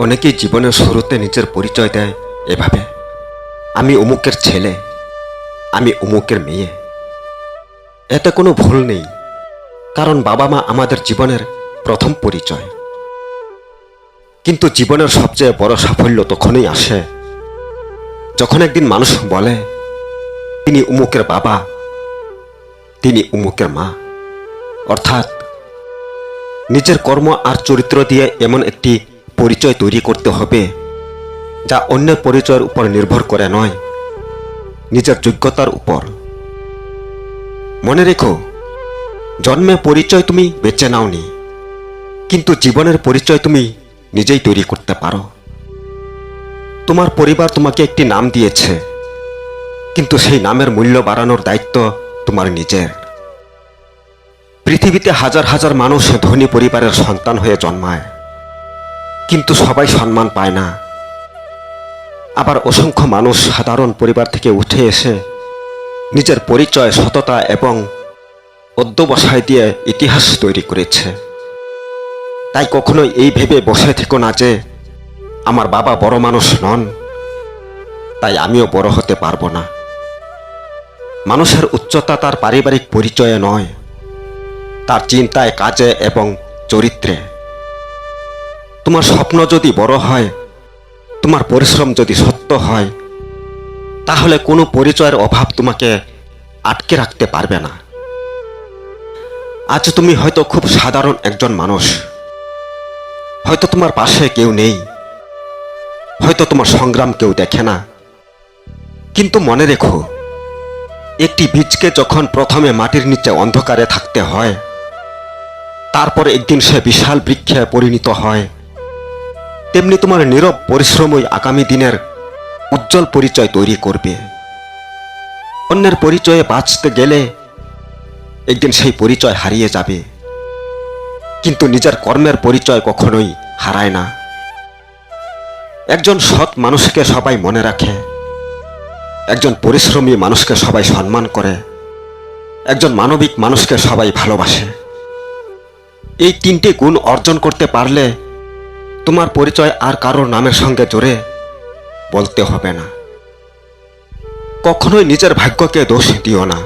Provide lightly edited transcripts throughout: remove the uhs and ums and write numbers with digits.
অনেকেই জীবনের শুরুতে নিজের পরিচয় দেয় এভাবে, আমি অমুকের ছেলে, আমি অমুকের মেয়ে। এতে কোনো ভুল নেই, কারণ বাবা মা আমাদের জীবনের প্রথম পরিচয়। কিন্তু জীবনের সবচেয়ে বড় সাফল্য তখনই আসে যখন একদিন মানুষ বলে তিনি অমুকের বাবা, তিনি অমুকের মা। অর্থাৎ নিজের কর্ম আর চরিত্র দিয়ে এমন একটি পরিচয় তৈরি করতে হবে যা অন্যের পরিচয়ের উপর নির্ভর করে নয়, নিজের যোগ্যতার উপর। মনে রেখো, জন্মে পরিচয় তুমি বেছে নাওনি, কিন্তু জীবনের পরিচয় তুমি নিজেই তৈরি করতে পারো। তোমার পরিবার তোমাকে একটি নাম দিয়েছে, কিন্তু সেই নামের মূল্য বাড়ানোর দায়িত্ব তোমার নিজের। পৃথিবীতে হাজার হাজার মানুষ ধনী পরিবারের সন্তান হয়ে জন্মায়, কিন্তু সবাই সম্মান পায় না। আবার অসংখ্য মানুষ সাধারণ পরিবার থেকে উঠে এসে নিজের পরিচয়, সততা এবং অধ্যবসায় দিয়ে ইতিহাস তৈরি করেছে। তাই কখনোই এই ভেবে বসে থেকো না যে আমার বাবা বড় মানুষ নন, তাই আমিও বড় হতে পারবো না। মানুষের উচ্চতা তার পারিবারিক পরিচয়ে নয়, তার চিন্তায়, কাজে এবং চরিত্রে। তোমার স্বপ্ন যদি বড় হয়, তোমার পরিশ্রম যদি সত্য হয়, তাহলে কোনো পরিচয়ের অভাব তোমাকে আটকে রাখতে পারবে না। আজ তুমি হয়তো খুব সাধারণ একজন মানুষ, হয়তো তোমার পাশে কেউ নেই, হয়তো তোমার সংগ্রাম কেউ দেখে না। কিন্তু মনে রেখো, একটি বীজকে যখন প্রথমে মাটির নিচে অন্ধকারে থাকতে হয়, তারপর একদিন সে বিশাল বৃক্ষে পরিণত হয়, তেমনি তোমার নীরব পরিশ্রমই আগামী দিনের উজ্জ্বল পরিচয় তৈরি করবে। অন্যের পরিচয়ে বাঁচতে গেলে একদিন সেই পরিচয় হারিয়ে যাবে, কিন্তু নিজের কর্মের পরিচয় কখনোই হারায় না। একজন সৎ মানুষকে সবাই মনে রাখে, একজন পরিশ্রমী মানুষকে সবাই সম্মান করে, একজন মানবিক মানুষকে সবাই ভালোবাসে। এই তিনটি গুণ অর্জন করতে পারলে তোমার পরিচয় আর কারোর নামের সঙ্গে জোরে বলতে হবে না। কখনোই নিজের ভাগ্যকে দোষ দিও না,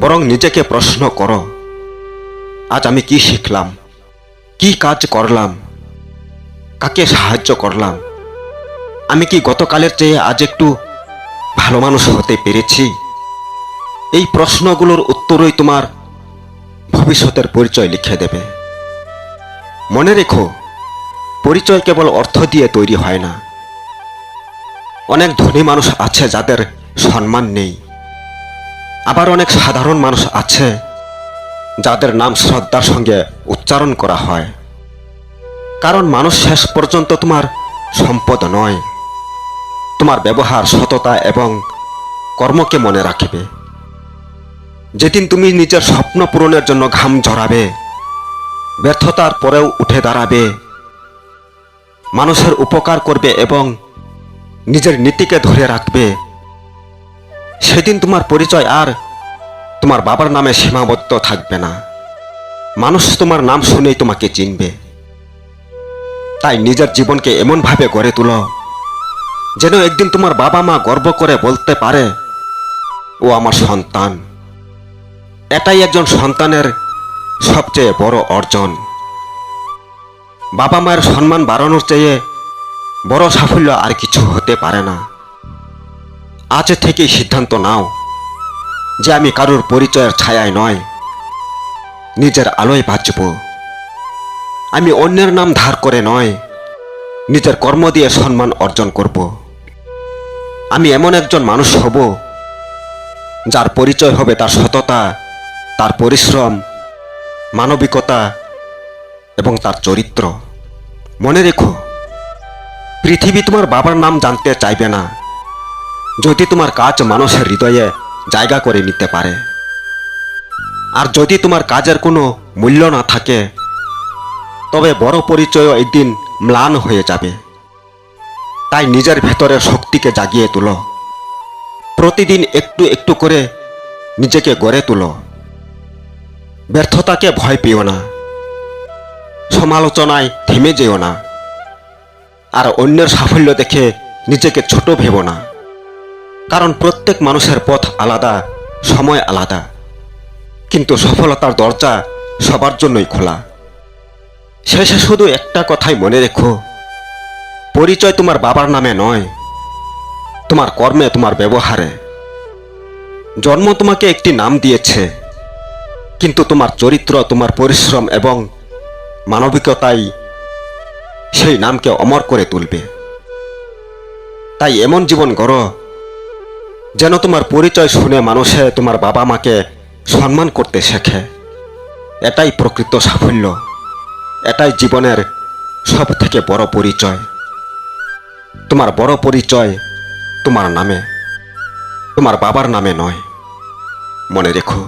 বরং নিজেকে প্রশ্ন করো, আজ আমি কি শিখলাম, কি কাজ করলাম, কাকে সাহায্য করলাম? আমি কি গতকালের চেয়ে আজ একটু ভালো মানুষ হতে পেরেছি? এই প্রশ্নগুলোর উত্তরই তোমার ভবিষ্যতের পরিচয় লিখে দেবে। মনে রেখো, পরিচয় কেবল অর্থ দিয়ে তৈরি হয় না। অনেক ধনী মানুষ আছে যাদের সম্মান নেই, আবার অনেক সাধারণ মানুষ আছে যাদের নাম শ্রদ্ধার সঙ্গে উচ্চারণ করা হয়। কারণ মানুষ শেষ পর্যন্ত তোমার সম্পদ নয়, তোমার ব্যবহার, সততা এবং কর্মকে মনে রাখবে। যেদিন তুমি নিজের স্বপ্ন পূরণের জন্য ঘাম ঝরাবে, ব্যর্থতার পরেও উঠে দাঁড়াবে, মানুষের উপকার করবে এবং নিজের নীতিকে ধরে রাখবে, সেদিন তোমার পরিচয় আর তোমার বাবার নামে সীমাবদ্ধ থাকবে না। মানুষ তোমার নাম শুনেই তোমাকে চিনবে। তাই নিজের জীবনকে এমনভাবে গড়ে তুলো যেন একদিন তোমার বাবা মা গর্ব করে বলতে পারে, ও আমার সন্তান। এটাই একজন সন্তানের সবচেয়ে বড় অর্জন। বাবা মায়ের সম্মান বাড়ানোর চেয়ে বড় সাফল্য আর কিছু হতে পারে না। আজ থেকেই সিদ্ধান্ত নাও যে আমি কারোর পরিচয়ের ছায়ায় নয়, নিজের আলোয় বাঁচব। আমি অন্যের নাম ধার করে নয়, নিজের কর্ম দিয়ে সম্মান অর্জন করব। আমি এমন একজন মানুষ হব যার পরিচয় হবে তার সততা, তার পরিশ্রম, মানবিকতা এবং তার চরিত্র। মনে রেখো, পৃথিবী তোমার বাবার নাম জানতে চাইবে না যদি তোমার কাজ মানুষের হৃদয়ে জায়গা করে নিতে পারে। আর যদি তোমার কাজের কোনো মূল্য না থাকে, তবে বড় পরিচয়ও একদিন ম্লান হয়ে যাবে। তাই নিজের ভেতরের শক্তিকে জাগিয়ে তুলো, প্রতিদিন একটু একটু করে নিজেকে গড়ে তুলো। ব্যর্থতাকে ভয় পেও না, সমালোচনায় থেমে যেও না, আর অন্যের সাফল্য দেখে নিজেকে ছোট ভেবো না, কারণ প্রত্যেক মানুষের পথ আলাদা, সময় আলাদা, কিন্তু সফলতার দরজা সবার জন্যই খোলা। শেষে শুধু একটা কথাই মনে রেখো, পরিচয় তোমার বাবার নামে নয়, তোমার কর্মে, তোমার ব্যবহারে। জন্ম তোমাকে একটি নাম দিয়েছে, কিন্তু তোমার চরিত্র, তোমার পরিশ্রম এবং মানবিকতাই সেই নামকে অমর করে তুলবে। তাই এমন জীবন গড়ো যেন তোমার পরিচয় শুনে মানুষে তোমার বাবা মাকে সম্মান করতে শেখে। এটাই প্রকৃত সাফল্য, এটাই জীবনের সব থেকে বড় পরিচয়। তোমার বড় পরিচয় তোমার নামে, তোমার বাবার নামে নয়। মনে রেখো।